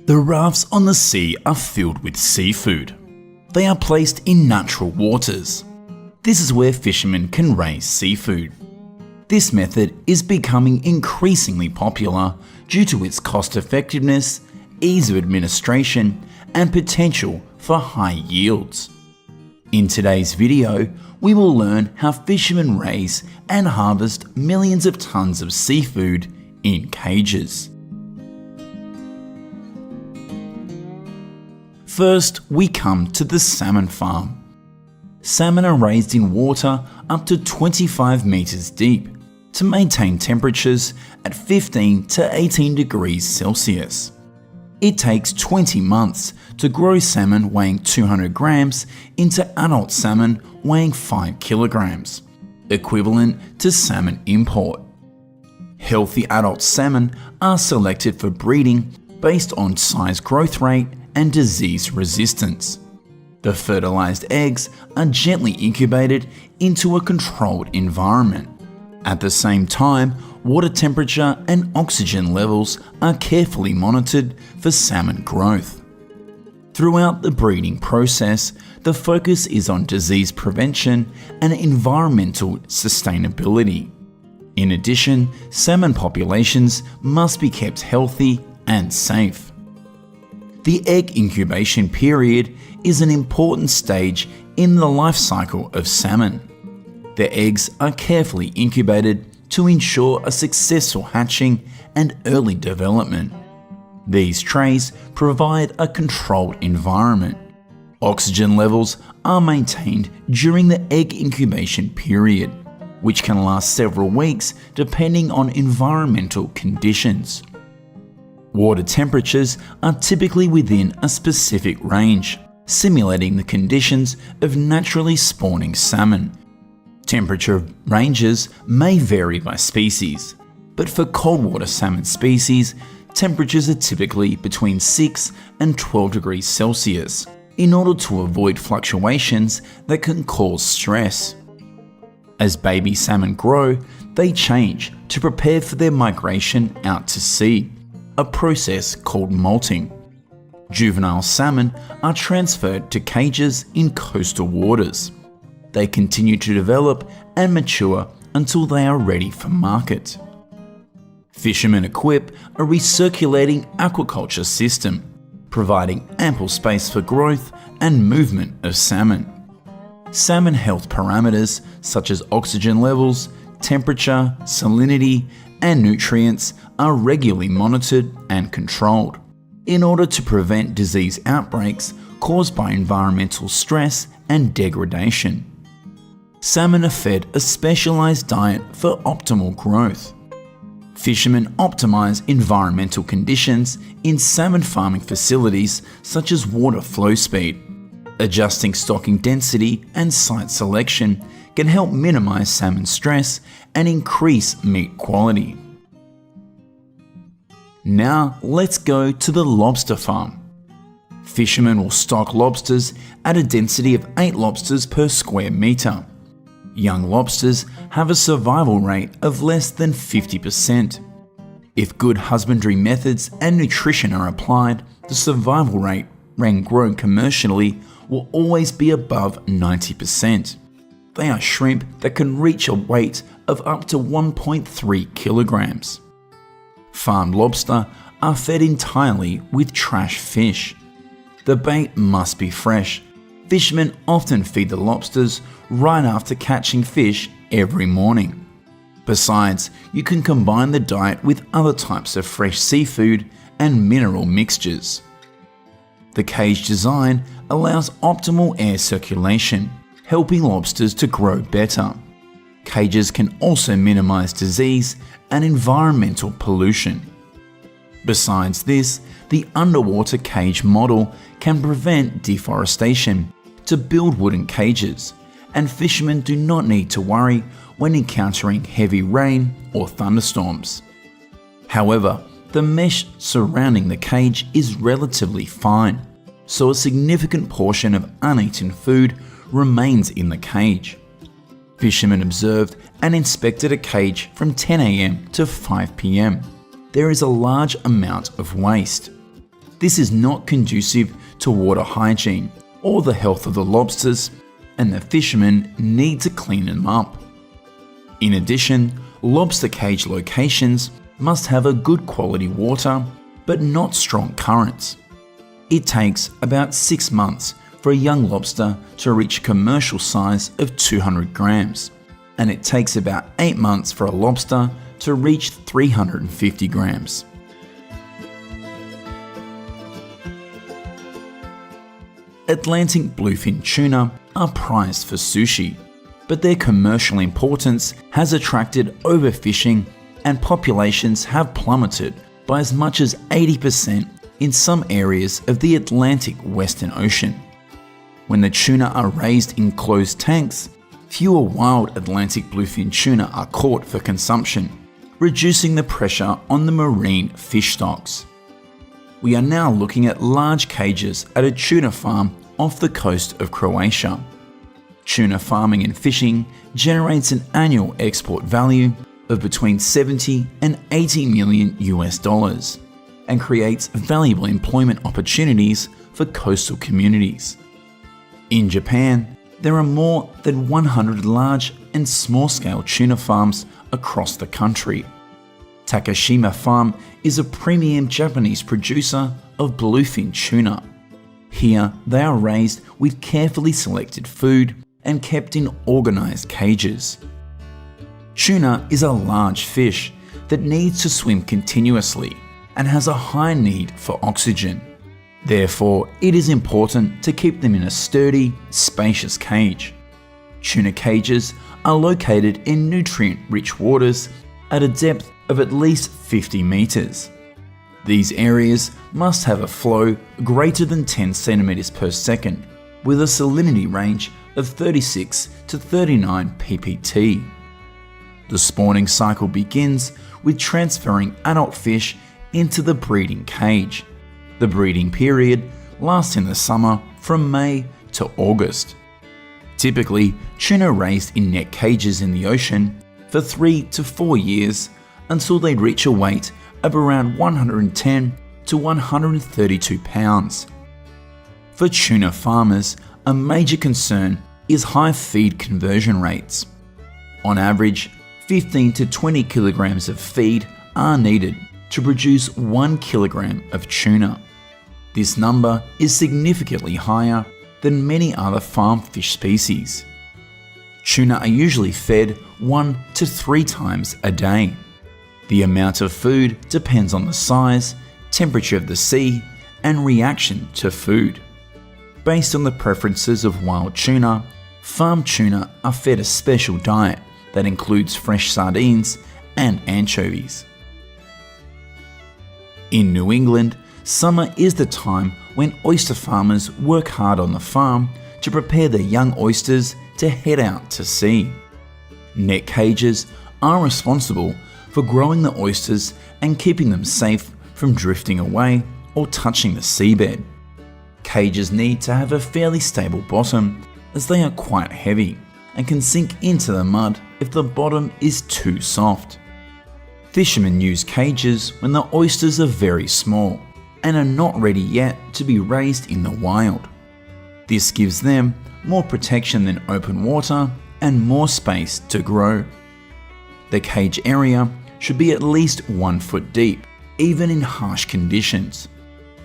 The rafts on the sea are filled with seafood. They are placed in natural waters. This is where fishermen can raise seafood. This method is becoming increasingly popular due to its cost effectiveness, ease of administration, and potential for high yields. In today's video, we will learn how fishermen raise and harvest millions of tons of seafood in cages. First, we come to the salmon farm. Salmon are raised in water up to 25 meters deep to maintain temperatures at 15 to 18 degrees Celsius. It takes 20 months to grow salmon weighing 200 grams into adult salmon weighing 5 kilograms, equivalent to salmon import. Healthy adult salmon are selected for breeding based on size growth rate and disease resistance. The fertilized eggs are gently incubated into a controlled environment. At the same time, water temperature and oxygen levels are carefully monitored for salmon growth. Throughout the breeding process, the focus is on disease prevention and environmental sustainability. In addition, salmon populations must be kept healthy and safe. The egg incubation period is an important stage in the life cycle of salmon. The eggs are carefully incubated to ensure a successful hatching and early development. These trays provide a controlled environment. Oxygen levels are maintained during the egg incubation period, which can last several weeks depending on environmental conditions. Water temperatures are typically within a specific range, simulating the conditions of naturally spawning salmon. Temperature ranges may vary by species, but for cold water salmon species, temperatures are typically between 6 and 12 degrees Celsius in order to avoid fluctuations that can cause stress. As baby salmon grow, they change to prepare for their migration out to sea, a process called molting. Juvenile salmon are transferred to cages in coastal waters. They continue to develop and mature until they are ready for market. Fishermen equip a recirculating aquaculture system, providing ample space for growth and movement of salmon. Salmon health parameters such as oxygen levels, temperature, salinity, and nutrients are regularly monitored and controlled in order to prevent disease outbreaks caused by environmental stress and degradation. Salmon are fed a specialized diet for optimal growth. Fishermen optimize environmental conditions in salmon farming facilities such as water flow speed. Adjusting stocking density and site selection can help minimize salmon stress and increase meat quality. Now let's go to the lobster farm. Fishermen will stock lobsters at a density of 8 lobsters per square meter. Young lobsters have a survival rate of less than 50%. If good husbandry methods and nutrition are applied, the survival rate, when grown commercially, will always be above 90%. They are shrimp that can reach a weight of up to 1.3 kilograms. Farmed lobster are fed entirely with trash fish. The bait must be fresh. Fishermen often feed the lobsters right after catching fish every morning. Besides, you can combine the diet with other types of fresh seafood and mineral mixtures. The cage design allows optimal air circulation, helping lobsters to grow better. Cages can also minimize disease and environmental pollution. Besides this, the underwater cage model can prevent deforestation to build wooden cages, and fishermen do not need to worry when encountering heavy rain or thunderstorms. However, the mesh surrounding the cage is relatively fine, so a significant portion of uneaten food remains in the cage. Fishermen observed and inspected a cage from 10 AM to 5 PM. There is a large amount of waste. This is not conducive to water hygiene or the health of the lobsters, and the fishermen need to clean them up. In addition, lobster cage locations must have a good quality water, but not strong currents. It takes about 6 months for a young lobster to reach a commercial size of 200 grams, and it takes about 8 months for a lobster to reach 350 grams. Atlantic bluefin tuna are prized for sushi, but their commercial importance has attracted overfishing, and populations have plummeted by as much as 80% in some areas of the Atlantic Western Ocean. When the tuna are raised in closed tanks, fewer wild Atlantic bluefin tuna are caught for consumption, reducing the pressure on the marine fish stocks. We are now looking at large cages at a tuna farm off the coast of Croatia. Tuna farming and fishing generates an annual export value of between 70 and 80 million US dollars and creates valuable employment opportunities for coastal communities. In Japan, there are more than 100 large and small-scale tuna farms across the country. Takashima Farm is a premium Japanese producer of bluefin tuna. Here, they are raised with carefully selected food and kept in organized cages. Tuna is a large fish that needs to swim continuously and has a high need for oxygen. Therefore, it is important to keep them in a sturdy, spacious cage. Tuna cages are located in nutrient-rich waters at a depth of at least 50 meters. These areas must have a flow greater than 10 centimeters per second, with a salinity range of 36 to 39 ppt. The spawning cycle begins with transferring adult fish into the breeding cage. The breeding period lasts in the summer from May to August. Typically, tuna raised in net cages in the ocean for 3 to 4 years until they reach a weight of around 110 to 132 pounds. For tuna farmers, a major concern is high feed conversion rates. On average, 15 to 20 kilograms of feed are needed to produce 1 kilogram of tuna. This number is significantly higher than many other farm fish species. Tuna are usually fed 1 to 3 times a day. The amount of food depends on the size, temperature of the sea, and reaction to food. Based on the preferences of wild tuna, farm tuna are fed a special diet that includes fresh sardines and anchovies. In New England, summer is the time when oyster farmers work hard on the farm to prepare their young oysters to head out to sea. Net cages are responsible for growing the oysters and keeping them safe from drifting away or touching the seabed. Cages need to have a fairly stable bottom, as they are quite heavy and can sink into the mud if the bottom is too soft. Fishermen use cages when the oysters are very small and are not ready yet to be raised in the wild. This gives them more protection than open water and more space to grow. The cage area should be at least 1 foot deep, even in harsh conditions.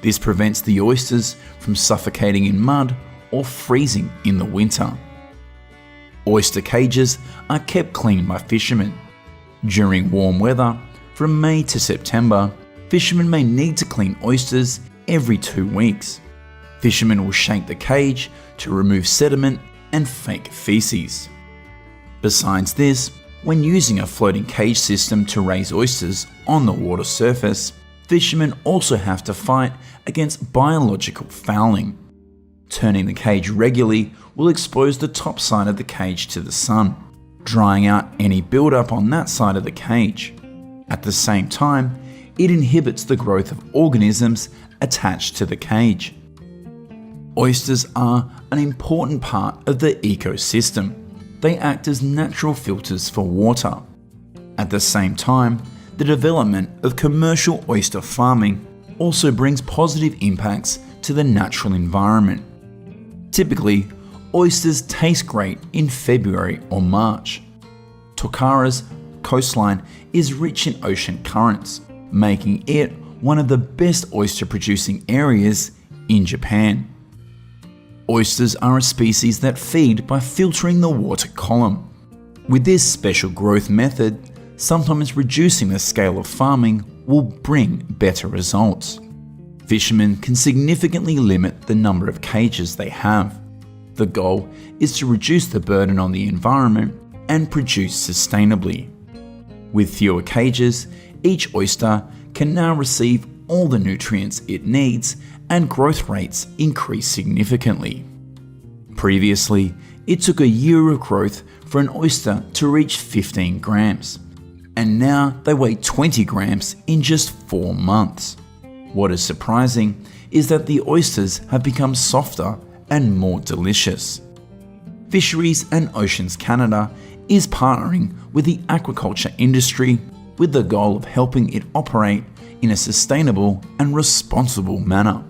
This prevents the oysters from suffocating in mud or freezing in the winter. Oyster cages are kept clean by fishermen. During warm weather, from May to September, fishermen may need to clean oysters every 2 weeks. Fishermen will shake the cage to remove sediment and fake feces. Besides this, when using a floating cage system to raise oysters on the water surface, fishermen also have to fight against biological fouling. Turning the cage regularly will expose the top side of the cage to the sun, drying out any buildup on that side of the cage. At the same time, it inhibits the growth of organisms attached to the cage. Oysters are an important part of the ecosystem. They act as natural filters for water. At the same time, the development of commercial oyster farming also brings positive impacts to the natural environment. Typically, oysters taste great in February or March. Tokara's coastline is rich in ocean currents, making it one of the best oyster producing areas in Japan. Oysters are a species that feed by filtering the water column. With this special growth method, sometimes reducing the scale of farming will bring better results. Fishermen can significantly limit the number of cages they have. The goal is to reduce the burden on the environment and produce sustainably. With fewer cages, each oyster can now receive all the nutrients it needs and growth rates increase significantly. Previously, it took a year of growth for an oyster to reach 15 grams, and now they weigh 20 grams in just 4 months. What is surprising is that the oysters have become softer and more delicious. Fisheries and Oceans Canada is partnering with the aquaculture industry with the goal of helping it operate in a sustainable and responsible manner.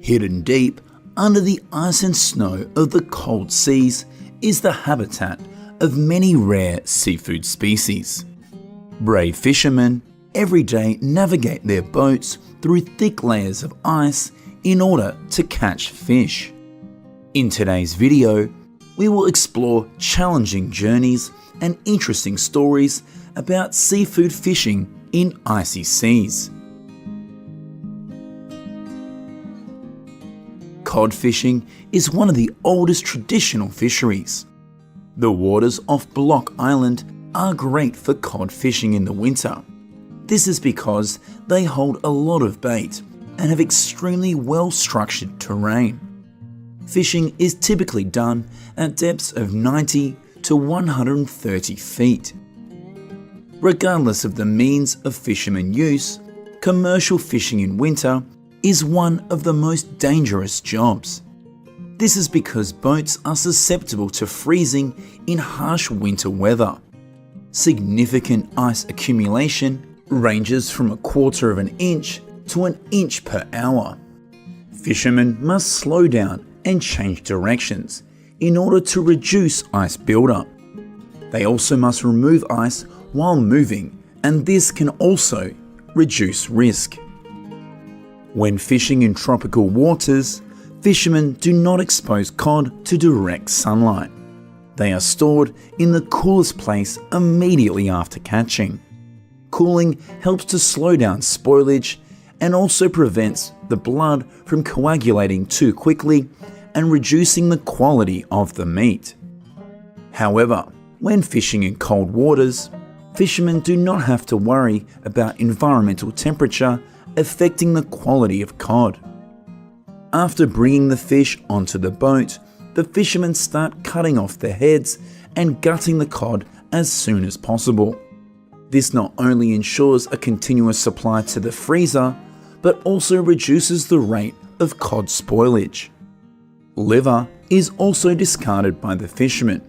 Hidden deep under the ice and snow of the cold seas is the habitat of many rare seafood species. Brave fishermen every day navigate their boats through thick layers of ice in order to catch fish. In today's video, we will explore challenging journeys and interesting stories about seafood fishing in icy seas. Cod fishing is one of the oldest traditional fisheries. The waters off Block Island are great for cod fishing in the winter. This is because they hold a lot of bait and have extremely well-structured terrain. Fishing is typically done at depths of 90 to 130 feet. Regardless of the means of fishermen use, commercial fishing in winter is one of the most dangerous jobs. This is because boats are susceptible to freezing in harsh winter weather. Significant ice accumulation ranges from 1/4 of an inch to 1 inch per hour. Fishermen must slow down and change directions in order to reduce ice buildup. They also must remove ice while moving, and this can also reduce risk. When fishing in tropical waters, fishermen do not expose cod to direct sunlight. They are stored in the coolest place immediately after catching. Cooling helps to slow down spoilage and also prevents the blood from coagulating too quickly and reducing the quality of the meat. However, when fishing in cold waters, fishermen do not have to worry about environmental temperature affecting the quality of cod. After bringing the fish onto the boat, the fishermen start cutting off the heads and gutting the cod as soon as possible. This not only ensures a continuous supply to the freezer, but also reduces the rate of cod spoilage. Liver is also discarded by the fishermen.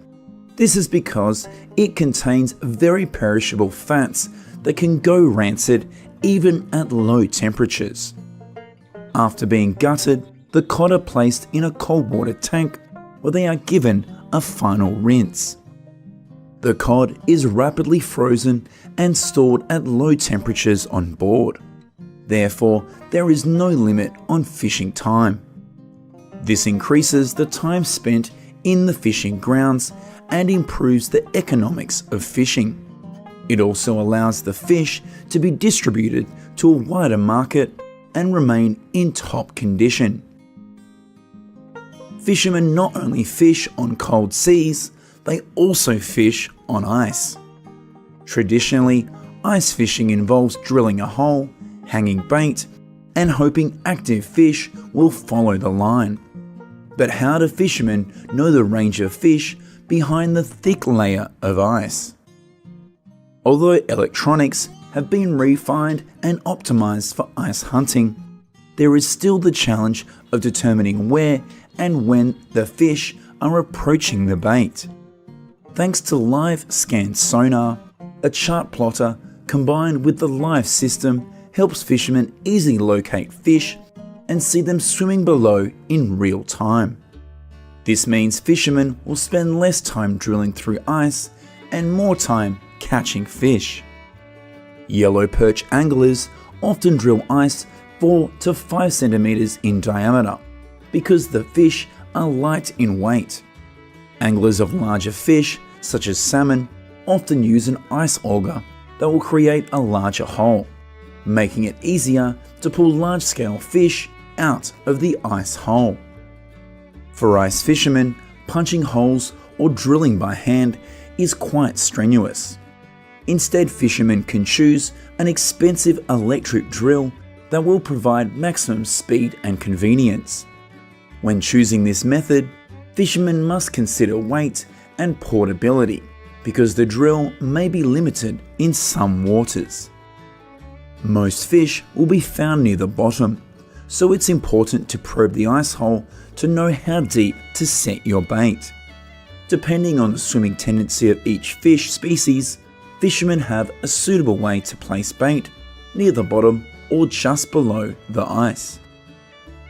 This is because it contains very perishable fats that can go rancid even at low temperatures. After being gutted, the cod are placed in a cold water tank where they are given a final rinse. The cod is rapidly frozen and stored at low temperatures on board. Therefore, there is no limit on fishing time. This increases the time spent in the fishing grounds and improves the economics of fishing. It also allows the fish to be distributed to a wider market and remain in top condition. Fishermen not only fish on cold seas, they also fish on ice. Traditionally, ice fishing involves drilling a hole, hanging bait, and hoping active fish will follow the line. But how do fishermen know the range of fish behind the thick layer of ice? Although electronics have been refined and optimized for ice hunting, there is still the challenge of determining where and when the fish are approaching the bait. Thanks to live scan sonar, a chart plotter combined with the live system helps fishermen easily locate fish and see them swimming below in real time. This means fishermen will spend less time drilling through ice and more time catching fish. Yellow perch anglers often drill ice 4 to 5 centimeters in diameter because the fish are light in weight. Anglers of larger fish, such as salmon, often use an ice auger that will create a larger hole, making it easier to pull large-scale fish out of the ice hole. For ice fishermen, punching holes or drilling by hand is quite strenuous. Instead, fishermen can choose an expensive electric drill that will provide maximum speed and convenience. When choosing this method, fishermen must consider weight and portability because the drill may be limited in some waters. Most fish will be found near the bottom, so it's important to probe the ice hole to know how deep to set your bait. Depending on the swimming tendency of each fish species, fishermen have a suitable way to place bait near the bottom or just below the ice.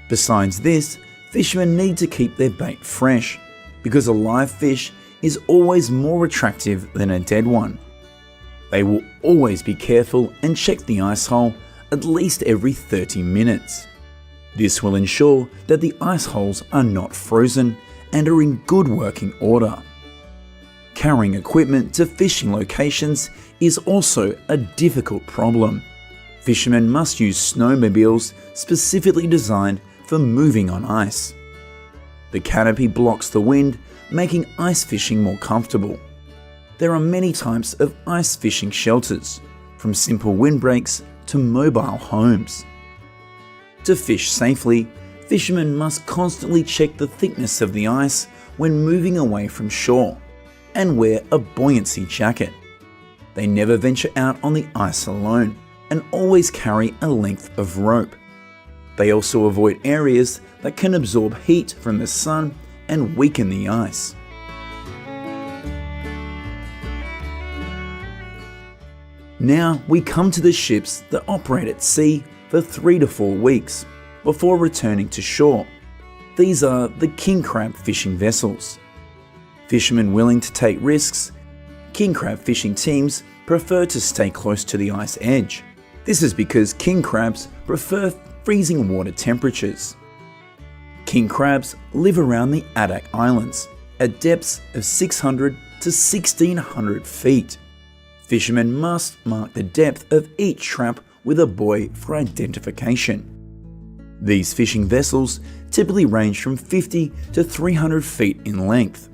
Besides this, fishermen need to keep their bait fresh because a live fish is always more attractive than a dead one. They will always be careful and check the ice hole at least every 30 minutes. This will ensure that the ice holes are not frozen and are in good working order. Carrying equipment to fishing locations is also a difficult problem. Fishermen must use snowmobiles specifically designed for moving on ice. The canopy blocks the wind, making ice fishing more comfortable. There are many types of ice fishing shelters, from simple windbreaks to mobile homes. To fish safely, fishermen must constantly check the thickness of the ice when moving away from shore and wear a buoyancy jacket. They never venture out on the ice alone and always carry a length of rope. They also avoid areas that can absorb heat from the sun and weaken the ice. Now we come to the ships that operate at sea for 3 to 4 weeks before returning to shore. These are the king crab fishing vessels. Fishermen willing to take risks, king crab fishing teams prefer to stay close to the ice edge. This is because king crabs prefer freezing water temperatures. King crabs live around the Adak Islands at depths of 600 to 1600 feet. Fishermen must mark the depth of each trap with a buoy for identification. These fishing vessels typically range from 50 to 300 feet in length.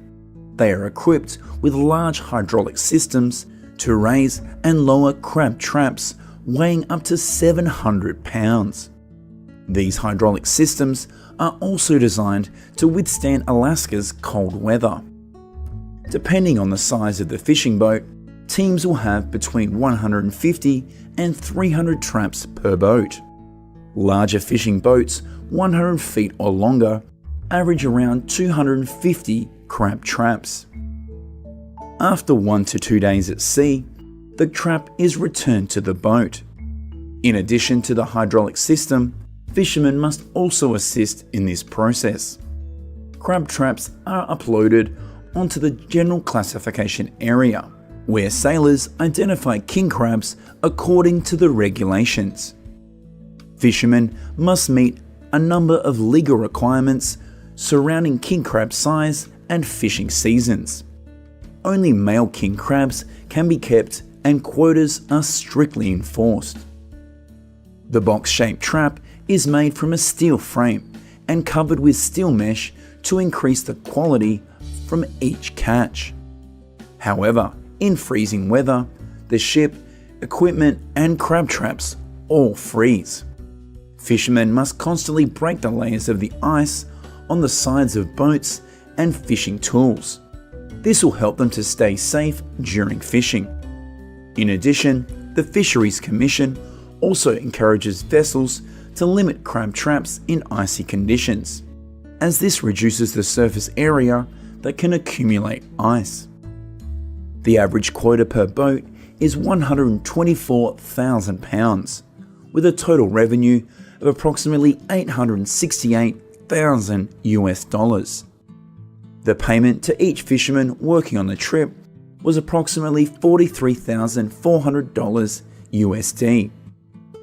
They are equipped with large hydraulic systems to raise and lower crab traps weighing up to 700 pounds. These hydraulic systems are also designed to withstand Alaska's cold weather. Depending on the size of the fishing boat, teams will have between 150 and 300 traps per boat. Larger fishing boats, 100 feet or longer, average around 250 crab traps. After 1 to 2 days at sea, the trap is returned to the boat. In addition to the hydraulic system, fishermen must also assist in this process. Crab traps are uploaded onto the general classification area, where sailors identify king crabs according to the regulations. Fishermen must meet a number of legal requirements surrounding king crab size and fishing seasons. Only male king crabs can be kept and quotas are strictly enforced. The box-shaped trap is made from a steel frame and covered with steel mesh to increase the quality from each catch. However, in freezing weather, the ship, equipment and crab traps all freeze. Fishermen must constantly break the layers of the ice on the sides of boats and fishing tools. This will help them to stay safe during fishing. In addition, the Fisheries Commission also encourages vessels to limit crab traps in icy conditions, as this reduces the surface area that can accumulate ice. The average quota per boat is £124,000, with a total revenue of approximately $868,000 US. The payment to each fisherman working on the trip was approximately $43,400 USD.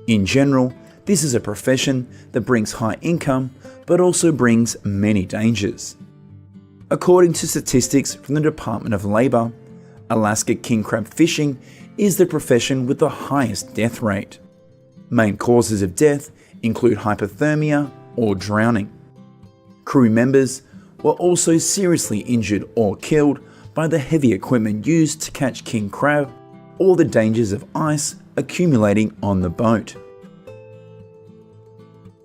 In general, this is a profession that brings high income but also brings many dangers. According to statistics from the Department of Labor, Alaska king crab fishing is the profession with the highest death rate. Main causes of death include hypothermia or drowning. Crew members were also seriously injured or killed by the heavy equipment used to catch king crab or the dangers of ice accumulating on the boat.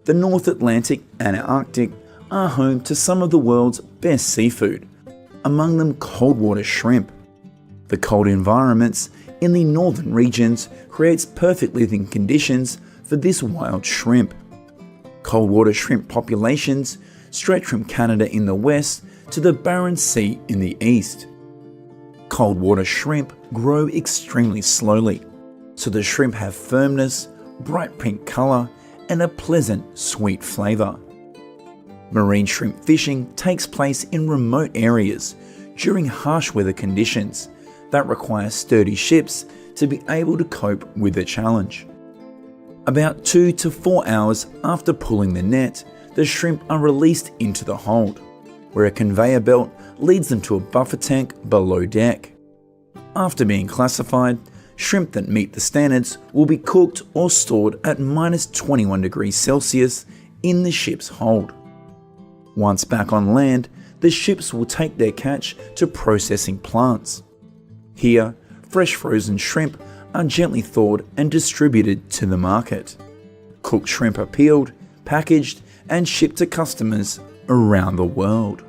The North Atlantic and Arctic are home to some of the world's best seafood, among them cold water shrimp. The cold environments in the northern regions creates perfect living conditions for this wild shrimp. Cold water shrimp populations stretch from Canada in the west to the Barents Sea in the east. Cold water shrimp grow extremely slowly, so the shrimp have firmness, bright pink colour, and a pleasant, sweet flavour. Marine shrimp fishing takes place in remote areas during harsh weather conditions that require sturdy ships to be able to cope with the challenge. About 2 to 4 hours after pulling the net, the shrimp are released into the hold, where a conveyor belt leads them to a buffer tank below deck. After being classified, shrimp that meet the standards will be cooked or stored at -21 degrees Celsius in the ship's hold. Once back on land, the ships will take their catch to processing plants. Here, fresh frozen shrimp are gently thawed and distributed to the market. Cooked shrimp are peeled, packaged, and shipped to customers around the world.